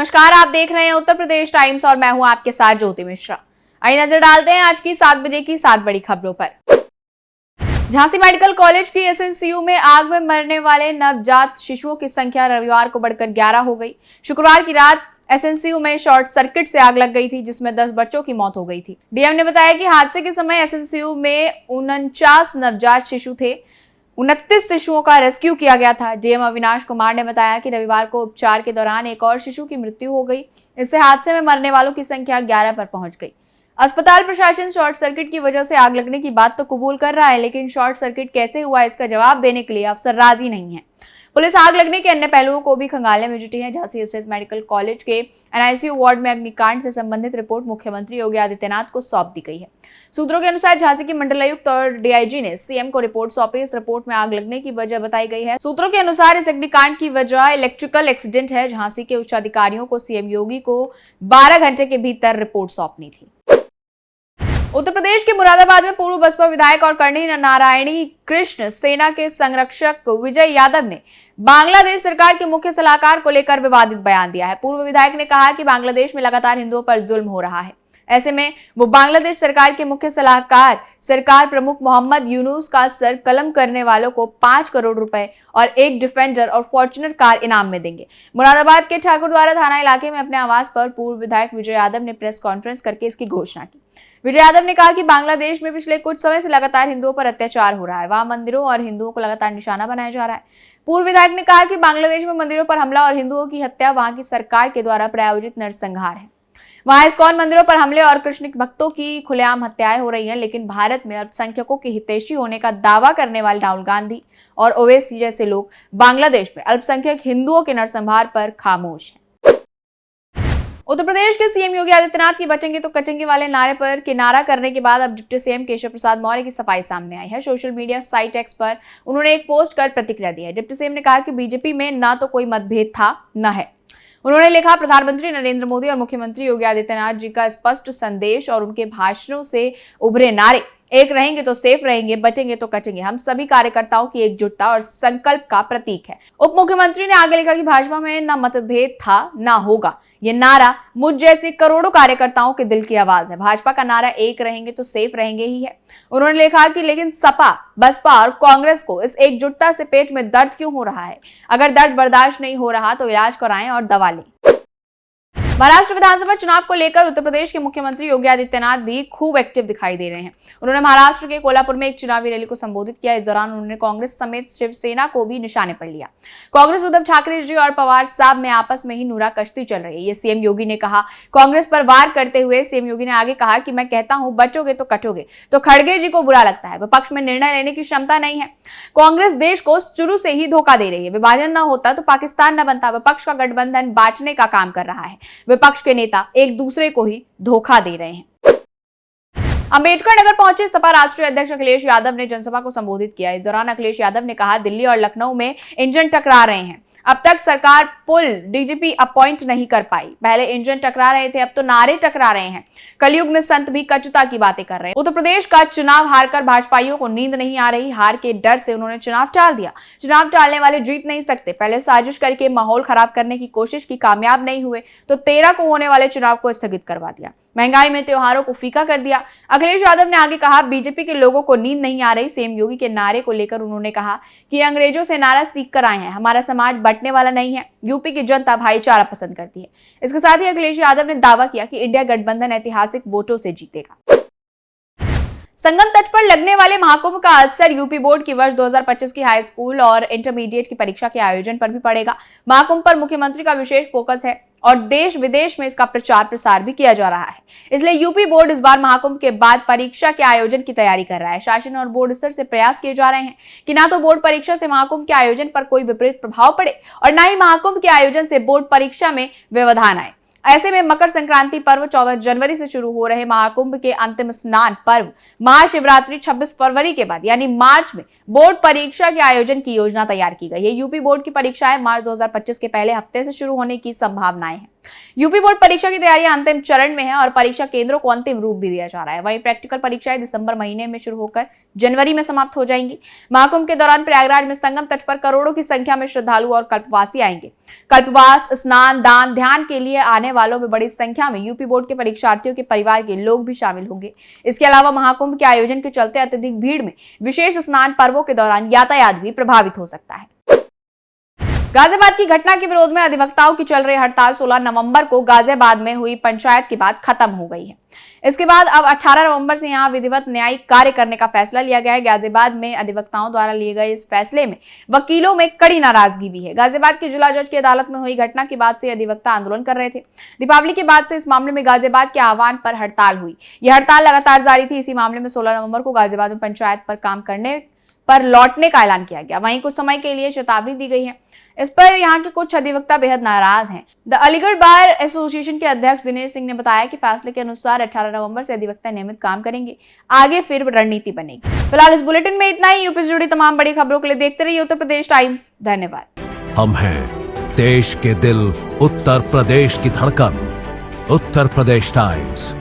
नमस्कार, आप देख रहे हैं उत्तर प्रदेश टाइम्स और मैं हूं आपके साथ ज्योति मिश्रा। आइए नजर डालते हैं आज की 7 बजे की 7 बड़ी खबरों पर। झांसी मेडिकल कॉलेज की एसएनसीयू में आग में मरने वाले नवजात शिशुओं की संख्या रविवार को बढ़कर 11 हो गई। शुक्रवार की रात एसएनसीयू में शॉर्ट सर्किट से आग लग गई थी, जिसमें 10 बच्चों की मौत हो गई थी। डीएम ने बताया कि हादसे के समय एसएनसीयू में 49 नवजात शिशु थे। 29 शिशुओं का रेस्क्यू किया गया था। डीएम अविनाश कुमार ने बताया कि रविवार को उपचार के दौरान एक और शिशु की मृत्यु हो गई। इससे हादसे में मरने वालों की संख्या 11 पर पहुंच गई। अस्पताल प्रशासन शॉर्ट सर्किट की वजह से आग लगने की बात तो कबूल कर रहा है, लेकिन शॉर्ट सर्किट कैसे हुआ इसका जवाब देने के लिए अफसर राजी नहीं है। पुलिस आग लगने के अन्य पहलुओं को भी खंगालने में जुटी है। झांसी स्थित मेडिकल कॉलेज के एनआईसीयू वार्ड में अग्निकांड से संबंधित रिपोर्ट मुख्यमंत्री योगी आदित्यनाथ को सौंप दी गई है। सूत्रों के अनुसार झांसी के मंडलायुक्त और डीआईजी ने सीएम को रिपोर्ट सौंपी। इस रिपोर्ट में आग लगने की वजह बताई गई है। सूत्रों के अनुसार इस अग्निकांड की वजह इलेक्ट्रिकल एक्सीडेंट है। झांसी के उच्च अधिकारियों को सीएम योगी को 12 घंटे के भीतर रिपोर्ट सौंपनी थी। उत्तर प्रदेश के मुरादाबाद में पूर्व बसपा विधायक और करणी नारायणी कृष्ण सेना के संरक्षक विजय यादव ने बांग्लादेश सरकार के मुख्य सलाहकार को लेकर विवादित बयान दिया है। पूर्व विधायक ने कहा कि बांग्लादेश में लगातार हिंदुओं पर जुल्म हो रहा है। ऐसे में वो बांग्लादेश सरकार के मुख्य सलाहकार सरकार प्रमुख मोहम्मद यूनुस का सर कलम करने वालों को 5 करोड़ रुपए और एक डिफेंडर और फॉर्च्यूनर कार इनाम में देंगे। मुरादाबाद के ठाकुरद्वारा थाना इलाके में अपने आवास पर पूर्व विधायक विजय यादव ने प्रेस कॉन्फ्रेंस करके इसकी घोषणा की। विजय यादव ने कहा कि बांग्लादेश में पिछले कुछ समय से लगातार हिंदुओं पर अत्याचार हो रहा है। वहां मंदिरों और हिंदुओं को लगातार निशाना बनाया जा रहा है। पूर्व विधायक ने कहा कि बांग्लादेश में मंदिरों पर हमला और हिंदुओं की हत्या वहां की सरकार के द्वारा प्रायोजित नरसंहार है। वहां इस्कॉन मंदिरों पर हमले और कृष्ण भक्तों की खुलेआम हत्याएं हो रही हैं, लेकिन भारत में अल्पसंख्यकों के हितैषी होने का दावा करने वाले राहुल गांधी और ओवैसी जैसे लोग बांग्लादेश में अल्पसंख्यक हिंदुओं के नरसंहार पर खामोश हैं। उत्तर प्रदेश के सीएम योगी आदित्यनाथ की बचेंगे तो कटेंगे वाले नारे पर किनारा करने के बाद अब डिप्टी सीएम केशव प्रसाद मौर्य की सफाई सामने आई है। सोशल मीडिया साइट एक्स पर उन्होंने एक पोस्ट कर प्रतिक्रिया दी है। डिप्टी सीएम ने कहा कि बीजेपी में ना तो कोई मतभेद था न है। उन्होंने लिखा, प्रधानमंत्री नरेंद्र मोदी और मुख्यमंत्री योगी आदित्यनाथ जी का स्पष्ट संदेश और उनके भाषणों से उभरे नारे एक रहेंगे तो सेफ रहेंगे, बचेंगे तो कटेंगे हम सभी कार्यकर्ताओं की एकजुटता और संकल्प का प्रतीक है। उप मुख्यमंत्री ने आगे लिखा कि भाजपा में न मतभेद था न होगा। ये नारा मुझ जैसे करोड़ों कार्यकर्ताओं के दिल की आवाज है। भाजपा का नारा एक रहेंगे तो सेफ रहेंगे ही है। उन्होंने लिखा कि लेकिन सपा, बसपा और कांग्रेस को इस एकजुटता से पेट में दर्द क्यों हो रहा है? अगर दर्द बर्दाश्त नहीं हो रहा तो इलाज कराएं और दवा लें। महाराष्ट्र विधानसभा चुनाव को लेकर उत्तर प्रदेश के मुख्यमंत्री योगी आदित्यनाथ भी खूब एक्टिव दिखाई दे रहे हैं। उन्होंने महाराष्ट्र के कोल्हापुर में एक चुनावी रैली को संबोधित किया। इस दौरान उन्होंने कांग्रेस समेत शिवसेना को भी निशाने पर लिया। कांग्रेस उद्धव ठाकरे जी और पवार साहब में आपस में ही नूरा कश्ती चल रही है, ये सीएम योगी ने कहा। कांग्रेस पर वार करते हुए सीएम योगी ने आगे कहा कि मैं कहता हूं बचोगे तो कटोगे, तो खड़गे जी को बुरा लगता है। विपक्ष में निर्णय लेने की क्षमता नहीं है। कांग्रेस देश को शुरू से ही धोखा दे रही है। विभाजन न होता तो पाकिस्तान न बनता। विपक्ष का गठबंधन बांटने का काम कर रहा है। विपक्ष के नेता एक दूसरे को ही धोखा दे रहे हैं। अंबेडकर नगर पहुंचे सपा राष्ट्रीय अध्यक्ष अखिलेश यादव ने जनसभा को संबोधित किया। इस दौरान अखिलेश यादव ने कहा, दिल्ली और लखनऊ में इंजन टकरा रहे हैं। अब तक सरकार फुल डीजीपी अपॉइंट नहीं कर पाई। पहले इंजन टकरा रहे थे, अब तो नारे टकरा रहे हैं। कलयुग में संत भी कटुता की बातें कर रहे हैं। उत्तर प्रदेश का चुनाव हारकर भाजपाइयों को नींद नहीं आ रही। हार के डर से उन्होंने चुनाव टाल दिया। चुनाव टालने वाले जीत नहीं सकते। पहले साजिश करके माहौल खराब करने की कोशिश की, कामयाब नहीं हुए तो 13 को होने वाले चुनाव को स्थगित करवा दिया। महंगाई में त्योहारों को फीका कर दिया। अखिलेश यादव ने आगे कहा, बीजेपी के लोगों को नींद नहीं आ रही। सीएम योगी के नारे को लेकर उन्होंने कहा कि अंग्रेजों से नारा सीख कर आए हैं। हमारा समाज बंटने वाला नहीं है। यूपी की जनता भाईचारा पसंद करती है। इसके साथ ही अखिलेश यादव ने दावा किया कि इंडिया गठबंधन ऐतिहासिक वोटों से जीतेगा। संगम तट पर लगने वाले महाकुंभ का असर यूपी बोर्ड की वर्ष 2025 की हाई स्कूल और इंटरमीडिएट की परीक्षा के आयोजन पर भी पड़ेगा। महाकुंभ पर मुख्यमंत्री का विशेष फोकस है और देश विदेश में इसका प्रचार प्रसार भी किया जा रहा है। इसलिए यूपी बोर्ड इस बार महाकुंभ के बाद परीक्षा के आयोजन की तैयारी कर रहा है। शासन और बोर्ड स्तर से प्रयास किए जा रहे हैं कि ना तो बोर्ड परीक्षा से महाकुंभ के आयोजन पर कोई विपरीत प्रभाव पड़े और ना ही महाकुंभ के आयोजन से बोर्ड परीक्षा में व्यवधान आए। ऐसे में मकर संक्रांति पर्व 14 जनवरी से शुरू हो रहे महाकुंभ के अंतिम स्नान पर्व महाशिवरात्रि 26 फरवरी के बाद यानी मार्च में बोर्ड परीक्षा के आयोजन की योजना तैयार की गई है। यूपी बोर्ड की परीक्षाएं मार्च 2025 के पहले हफ्ते से शुरू होने की संभावनाएं हैं। यूपी बोर्ड परीक्षा की तैयारियां अंतिम चरण में है और परीक्षा केंद्रों को अंतिम रूप भी दिया जा रहा है। वहीं प्रैक्टिकल परीक्षाएं दिसंबर महीने में शुरू होकर जनवरी में समाप्त हो जाएंगी। महाकुंभ के दौरान प्रयागराज में संगम तट पर करोड़ों की संख्या में श्रद्धालु और कल्पवासी आएंगे। कल्पवास, स्नान, दान, ध्यान के लिए आने वालों में बड़ी संख्या में यूपी बोर्ड के परीक्षार्थियों के परिवार के लोग भी शामिल होंगे। इसके अलावा महाकुंभ के आयोजन के चलते अत्यधिक भीड़ में विशेष स्नान पर्वों के दौरान यातायात भी प्रभावित हो सकता है। गाजियाबाद की घटना के विरोध में अधिवक्ताओं की चल रही हड़ताल 16 नवंबर को गाजियाबाद में हुई पंचायत के बाद खत्म हो गई है। इसके बाद अब 18 नवंबर से यहां विधिवत न्यायिक कार्य करने का फैसला लिया गया है। गाजियाबाद में अधिवक्ताओं द्वारा लिए गए इस फैसले में वकीलों में कड़ी नाराजगी भी है। गाजियाबाद की जिला जज की अदालत में हुई घटना के बाद से अधिवक्ता आंदोलन कर रहे थे। दीपावली के बाद से इस मामले में गाजियाबाद के आह्वान पर हड़ताल हुई। यह हड़ताल लगातार जारी थी। इसी मामले में 16 नवंबर को गाजियाबाद में पंचायत पर काम करने पर लौटने का ऐलान किया गया। वहीं कुछ समय के लिए चेतावनी दी गई है। इस पर यहां के कुछ अधिवक्ता बेहद नाराज हैं। द अलीगढ़ बार एसोसिएशन के अध्यक्ष दिनेश सिंह ने बताया कि फैसले के अनुसार 18 नवंबर से अधिवक्ता नियमित काम करेंगे। आगे फिर रणनीति बनेगी। फिलहाल इस बुलेटिन में इतना ही। यूपी से जुड़ी तमाम बड़ी खबरों के लिए देखते रहिए उत्तर प्रदेश टाइम्स। धन्यवाद। हम हैं देश के दिल, उत्तर प्रदेश की धड़कन, उत्तर प्रदेश टाइम्स।